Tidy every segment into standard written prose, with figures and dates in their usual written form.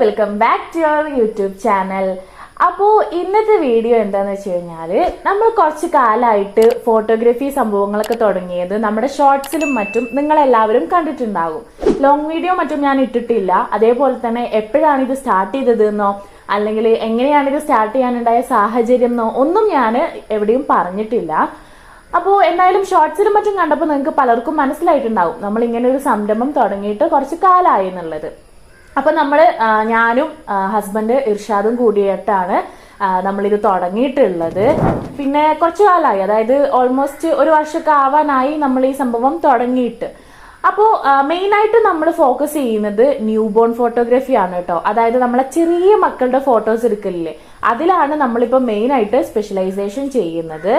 Welcome back to your YouTube channel. അപ്പോൾ ഇന്നത്തെ video എന്താന്ന് വെച്ച് കഴിഞ്ഞാൽ നമ്മൾ കുറച്ച് കാലമായിട്ട് ഫോട്ടോഗ്രാഫി സംഭവങ്ങളൊക്കെ തുടങ്ങിയത് നമ്മുടെ ഷോർട്സിലും മറ്റും നിങ്ങളെല്ലാവരും കണ്ടിട്ടുണ്ടാകും. ലോങ് വീഡിയോ മറ്റും ഞാൻ ഇട്ടിട്ടില്ല. അതേപോലെ തന്നെ എപ്പോഴാണ് ഇത് സ്റ്റാർട്ട് ചെയ്തതെന്നോ അല്ലെങ്കിൽ എങ്ങനെയാണ് ഇത് സ്റ്റാർട്ട് ചെയ്യാനുണ്ടായ സാഹചര്യം എന്നോ ഒന്നും ഞാൻ എവിടെയും പറഞ്ഞിട്ടില്ല. അപ്പോൾ എന്തായാലും ഷോർട്സിലും മറ്റും കണ്ടപ്പോൾ നിങ്ങൾക്ക് പലർക്കും മനസ്സിലായിട്ടുണ്ടാവും നമ്മൾ ഇങ്ങനെ ഒരു സംരംഭം തുടങ്ങിയിട്ട് കുറച്ച് കാലമായി എന്നുള്ളത്. അപ്പൊ ഞാനും ഹസ്ബൻഡ് ഇർഷാദും കൂടിയിട്ടാണ് നമ്മളിത് തുടങ്ങിയിട്ടുള്ളത്. പിന്നെ കുറച്ചു കാലമായി, അതായത് ഓൾമോസ്റ്റ് ഒരു വർഷമൊക്കെ ആവാനായി നമ്മൾ ഈ സംഭവം തുടങ്ങിയിട്ട്. അപ്പോൾ മെയിനായിട്ട് നമ്മൾ ഫോക്കസ് ചെയ്യുന്നത് ന്യൂ ബോൺ ഫോട്ടോഗ്രാഫി ആണ് കേട്ടോ. അതായത് നമ്മളെ ചെറിയ മക്കളുടെ ഫോട്ടോസ് എടുക്കലില്ലേ, അതിലാണ് നമ്മളിപ്പോൾ മെയിനായിട്ട് സ്പെഷ്യലൈസേഷൻ ചെയ്യുന്നത്.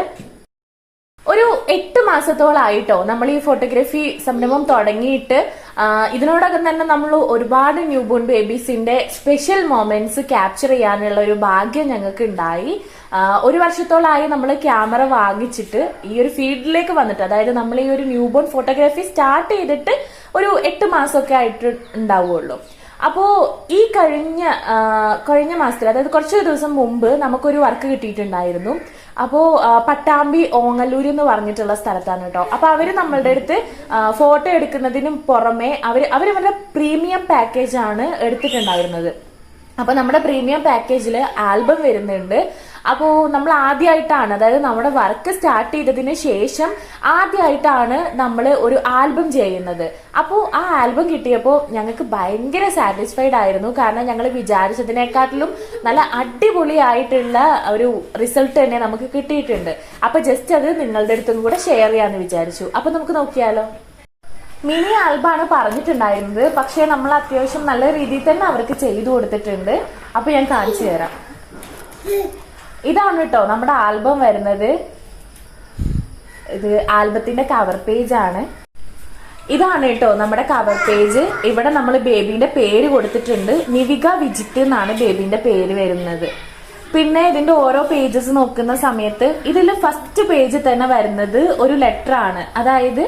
ഒരു 8 മാസത്തോളായിട്ടോ നമ്മൾ ഈ ഫോട്ടോഗ്രാഫി സംരംഭം തുടങ്ങിയിട്ട്. ഇതിനോടകം തന്നെ നമ്മൾ ഒരുപാട് ന്യൂ ബോൺ ബേബീസിന്റെ സ്പെഷ്യൽ മൊമെന്റ്സ് ക്യാപ്ചർ ചെയ്യാനുള്ള ഒരു ഭാഗ്യം ഞങ്ങൾക്ക് ഉണ്ടായി. ഒരു വർഷത്തോളായി നമ്മൾ ക്യാമറ വാങ്ങിച്ചിട്ട് ഈ ഒരു ഫീൽഡിലേക്ക് വന്നിട്ട്, അതായത് നമ്മൾ ഈ ഒരു ന്യൂ ബോൺ ഫോട്ടോഗ്രാഫി സ്റ്റാർട്ട് ചെയ്തിട്ട് ഒരു 8 മാസമൊക്കെ ആയിട്ട് ഉണ്ടാവുള്ളൂ. അപ്പോ ഈ കഴിഞ്ഞ മാസത്തിൽ, അതായത് കുറച്ച് ദിവസം മുമ്പ് നമുക്കൊരു വർക്ക് കിട്ടിയിട്ടുണ്ടായിരുന്നു. അപ്പോ പട്ടാമ്പി ഓങ്ങല്ലൂർ എന്ന് പറഞ്ഞിട്ടുള്ള സ്ഥലത്താണ് കേട്ടോ. അപ്പൊ അവര് നമ്മളുടെ അടുത്ത് ഫോട്ടോ എടുക്കുന്നതിനും പുറമെ അവരുടെ പ്രീമിയം പാക്കേജ് ആണ് എടുത്തിട്ടുണ്ടായിരുന്നത്. അപ്പൊ നമ്മുടെ പ്രീമിയം പാക്കേജിൽ ആൽബം വരുന്നുണ്ട്. അപ്പോൾ നമ്മൾ ആദ്യമായിട്ടാണ്, അതായത് നമ്മുടെ വർക്ക് സ്റ്റാർട്ട് ചെയ്തതിന് ശേഷം ആദ്യമായിട്ടാണ് നമ്മൾ ഒരു ആൽബം ചെയ്യുന്നത്. അപ്പോൾ ആ ആൽബം കിട്ടിയപ്പോൾ ഞങ്ങൾക്ക് ഭയങ്കര സാറ്റിസ്ഫൈഡ് ആയിരുന്നു. കാരണം ഞങ്ങൾ വിചാരിച്ചതിനെക്കാട്ടിലും നല്ല അടിപൊളിയായിട്ടുള്ള ഒരു റിസൾട്ട് തന്നെ നമുക്ക് കിട്ടിയിട്ടുണ്ട്. അപ്പൊ ജസ്റ്റ് അത് നിങ്ങളുടെ അടുത്തും കൂടെ ഷെയർ ചെയ്യാന്ന് വിചാരിച്ചു. അപ്പൊ നമുക്ക് നോക്കിയാലോ. മിനി ആൽബമാണ് പറഞ്ഞിട്ടുണ്ടായിരുന്നത്, പക്ഷെ നമ്മൾ അത്യാവശ്യം നല്ല രീതിയിൽ തന്നെ അവർക്ക് ചെയ്തു കൊടുത്തിട്ടുണ്ട്. അപ്പൊ ഞാൻ കാണിച്ചു തരാം. ഇതാണ് കേട്ടോ നമ്മുടെ ആൽബം വരുന്നത്. ഇത് ആൽബത്തിന്റെ കവർ പേജ് ആണ്. ഇതാണ് കേട്ടോ നമ്മുടെ കവർ പേജ്. ഇവിടെ നമ്മൾ ബേബിന്റെ പേര് കൊടുത്തിട്ടുണ്ട്. നിവിക വിജിത്ത് എന്നാണ് ബേബിന്റെ പേര് വരുന്നത്. പിന്നെ ഇതിന്റെ ഓരോ പേജസ് നോക്കുന്ന സമയത്ത് ഇതിൽ ഫസ്റ്റ് പേജ് തന്നെ വരുന്നത് ഒരു ലെറ്റർ ആണ്. അതായത്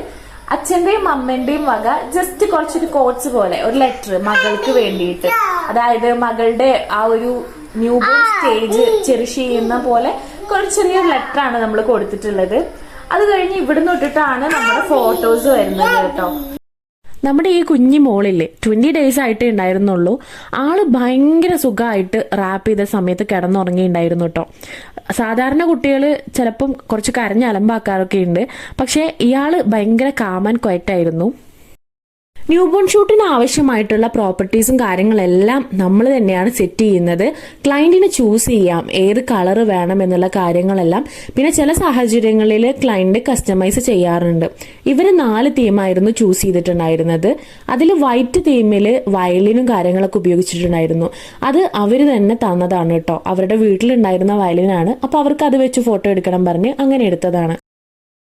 അച്ഛന്റെയും അമ്മന്റെയും വക ജസ്റ്റ് കുറച്ചൊരു കോട്സ് പോലെ ഒരു ലെറ്റർ മകൾക്ക് വേണ്ടിയിട്ട്, അതായത് മകളുടെ ആ ഒരു ന്യൂ ബോൺ സ്റ്റേജ് ചെറിഷ് ചെയ്യുന്ന പോലെ ചെറിയൊരു ലെറ്റർ ആണ് നമ്മൾ കൊടുത്തിട്ടുള്ളത്. അത് കഴിഞ്ഞ് ഇവിടുന്ന് തൊട്ടിട്ടാണ് നമ്മുടെ ഫോട്ടോസ് വരുന്നത് കേട്ടോ. നമ്മുടെ ഈ കുഞ്ഞി മോളില്ലേ 20 ഡേയ്സ് ആയിട്ടേ ഉണ്ടായിരുന്നുള്ളൂ. ആള് ഭയങ്കര സുഖമായിട്ട് റാപ്പ് ചെയ്ത സമയത്ത് കിടന്നുറങ്ങിയിട്ടുണ്ടായിരുന്നു കേട്ടോ. സാധാരണ കുട്ടികൾ ചിലപ്പം കുറച്ച് കരഞ്ഞ് അലമ്പാക്കാറൊക്കെ ഉണ്ട്, പക്ഷെ ഇയാള് ഭയങ്കര കാം ആൻഡ് ക്വയറ്റ് ആയിരുന്നു. ന്യൂ ബോൺ ഷൂട്ടിന് ആവശ്യമായിട്ടുള്ള പ്രോപ്പർട്ടീസും കാര്യങ്ങളെല്ലാം നമ്മൾ തന്നെയാണ് സെറ്റ് ചെയ്യുന്നത്. ക്ലയന്റിന് ചൂസ് ചെയ്യാം ഏത് കളർ വേണം എന്നുള്ള കാര്യങ്ങളെല്ലാം. പിന്നെ ചില സാഹചര്യങ്ങളിൽ ക്ലയന്റ് കസ്റ്റമൈസ് ചെയ്യാറുണ്ട്. ഇവര് 4 തീമായിരുന്നു ചൂസ് ചെയ്തിട്ടുണ്ടായിരുന്നത്. അതിൽ വൈറ്റ് തീമിൽ വയലിനും കാര്യങ്ങളൊക്കെ ഉപയോഗിച്ചിട്ടുണ്ടായിരുന്നു. അത് അവര് തന്നെ തന്നതാണ് കേട്ടോ. അവരുടെ വീട്ടിലുണ്ടായിരുന്ന വയലിനാണ്. അപ്പൊ അവർക്ക് അത് വെച്ച് ഫോട്ടോ എടുക്കണം പറഞ്ഞ് അങ്ങനെ എടുത്തതാണ്.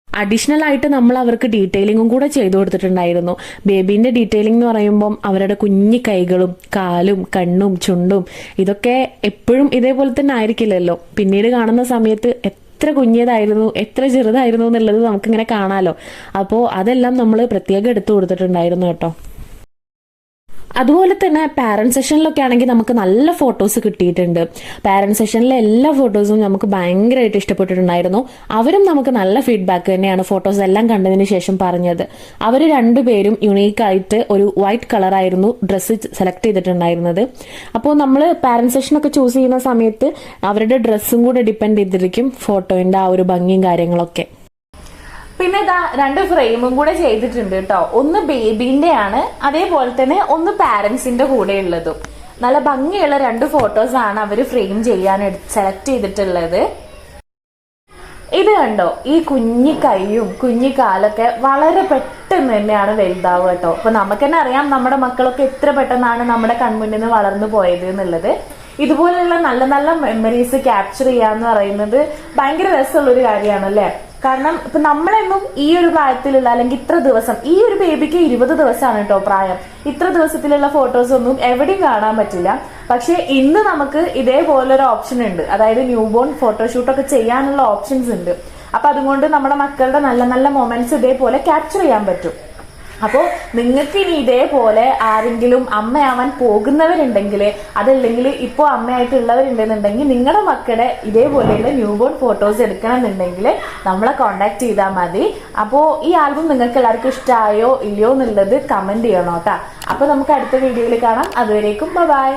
അഡീഷണൽ ആയിട്ട് നമ്മൾ അവർക്ക് ഡീറ്റെയിലിംഗും കൂടെ ചെയ്തു കൊടുത്തിട്ടുണ്ടായിരുന്നു. ബേബീന്റെ ഡീറ്റെയിലിംഗ് എന്ന് പറയുമ്പം അവരുടെ കുഞ്ഞി കൈകളും കാലും കണ്ണും ചുണ്ടും ഇതൊക്കെ എപ്പോഴും ഇതേപോലെ തന്നെ ആയിരിക്കില്ലല്ലോ. പിന്നീട് കാണുന്ന സമയത്ത് എത്ര കുഞ്ഞതായിരുന്നു എത്ര ചെറുതായിരുന്നു എന്നുള്ളത് നമുക്കിങ്ങനെ കാണാലോ. അപ്പോൾ അതെല്ലാം നമ്മൾ പ്രത്യേകം എടുത്തു കൊടുത്തിട്ടുണ്ടായിരുന്നു കേട്ടോ. അതുപോലെ തന്നെ പാരന്റ് സെഷനിലൊക്കെ ആണെങ്കിൽ നമുക്ക് നല്ല ഫോട്ടോസ് കിട്ടിയിട്ടുണ്ട്. പാരന്റ് സെഷനിലെ എല്ലാ ഫോട്ടോസും നമുക്ക് ഭയങ്കരമായിട്ട് ഇഷ്ടപ്പെട്ടിട്ടുണ്ടായിരുന്നു. അവരും നമുക്ക് നല്ല ഫീഡ്ബാക്ക് തന്നെയാണ് ഫോട്ടോസ് എല്ലാം കണ്ടതിന് ശേഷം പറഞ്ഞത്. അവർ രണ്ടുപേരും യുണീക്കായിട്ട് ഒരു വൈറ്റ് കളറായിരുന്നു ഡ്രസ്സ് സെലക്ട് ചെയ്തിട്ടുണ്ടായിരുന്നത്. അപ്പോൾ നമ്മൾ പാരന്റ് സെഷനൊക്കെ ചൂസ് ചെയ്യുന്ന സമയത്ത് അവരുടെ ഡ്രസ്സും കൂടെ ഡിപ്പെൻഡ് ചെയ്തിരിക്കും ഫോട്ടോയുടെ ആ ഒരു ഭംഗിയും കാര്യങ്ങളൊക്കെ. പിന്നെ ഇതാ 2 ഫ്രെയിമും കൂടെ ചെയ്തിട്ടുണ്ട് കേട്ടോ. ഒന്ന് ബേബീന്റെ ആണ്, അതേപോലെ തന്നെ ഒന്ന് പാരന്റ്സിന്റെ കൂടെ ഉള്ളതും. നല്ല ഭംഗിയുള്ള 2 ഫോട്ടോസ് ആണ് അവര് ഫ്രെയിം ചെയ്യാൻ സെലക്ട് ചെയ്തിട്ടുള്ളത്. ഇത് കണ്ടോ, ഈ കുഞ്ഞി കൈയും കുഞ്ഞി കാലൊക്കെ വളരെ പെട്ടെന്ന് തന്നെയാണ് വലുതാവുക കേട്ടോ. അപ്പൊ നമുക്ക് തന്നെ അറിയാം നമ്മുടെ മക്കളൊക്കെ എത്ര പെട്ടെന്നാണ് നമ്മുടെ കൺമുന്നിൽ നിന്ന് വളർന്നു പോയത് എന്നുള്ളത്. ഇതുപോലെയുള്ള നല്ല നല്ല മെമ്മറീസ് ക്യാപ്ചർ ചെയ്യാന്ന് പറയുന്നത് ഭയങ്കര രസമുള്ളൊരു കാര്യമാണല്ലേ. കാരണം ഇപ്പൊ നമ്മളെന്നും ഈ ഒരു പ്രായത്തിലുള്ള അല്ലെങ്കിൽ ഇത്ര ദിവസം, ഈ ഒരു ബേബിക്ക് 20 ദിവസമാണ് കേട്ടോ പ്രായം. ഇത്ര ദിവസത്തിലുള്ള ഫോട്ടോസ് ഒന്നും എവിടെയും കാണാൻ പറ്റില്ല. പക്ഷെ ഇന്ന് നമുക്ക് ഇതേപോലൊരു ഓപ്ഷൻ ഉണ്ട്. അതായത് ന്യൂ ബോൺ ഫോട്ടോഷൂട്ടൊക്കെ ചെയ്യാനുള്ള ഓപ്ഷൻസ് ഉണ്ട്. അപ്പൊ അതുകൊണ്ട് നമ്മുടെ മക്കളുടെ നല്ല നല്ല മൊമെന്റ്സ് ഇതേപോലെ ക്യാപ്ചർ ചെയ്യാൻ പറ്റും. അപ്പോൾ നിങ്ങൾക്ക് ഇനി ഇതേപോലെ ആരെങ്കിലും അമ്മയാവാൻ പോകുന്നവരുണ്ടെങ്കിൽ, അതല്ലെങ്കിൽ ഇപ്പോൾ അമ്മയായിട്ടുള്ളവരുണ്ടെന്നുണ്ടെങ്കിൽ നിങ്ങളുടെ മക്കളുടെ ഇതേപോലെയുള്ള ന്യൂ ബോൺ ഫോട്ടോസ് എടുക്കണം എന്നുണ്ടെങ്കിൽ നമ്മളെ കോൺടാക്ട് ചെയ്താൽ മതി. അപ്പോൾ ഈ ആൽബം നിങ്ങൾക്ക് എല്ലാവർക്കും ഇഷ്ടമായോ ഇല്ലയോ എന്നുള്ളത് കമന്റ് ചെയ്യണം കേട്ടോ. അപ്പോൾ നമുക്ക് അടുത്ത വീഡിയോയിൽ കാണാം. അതുവരേക്കും ബൈ.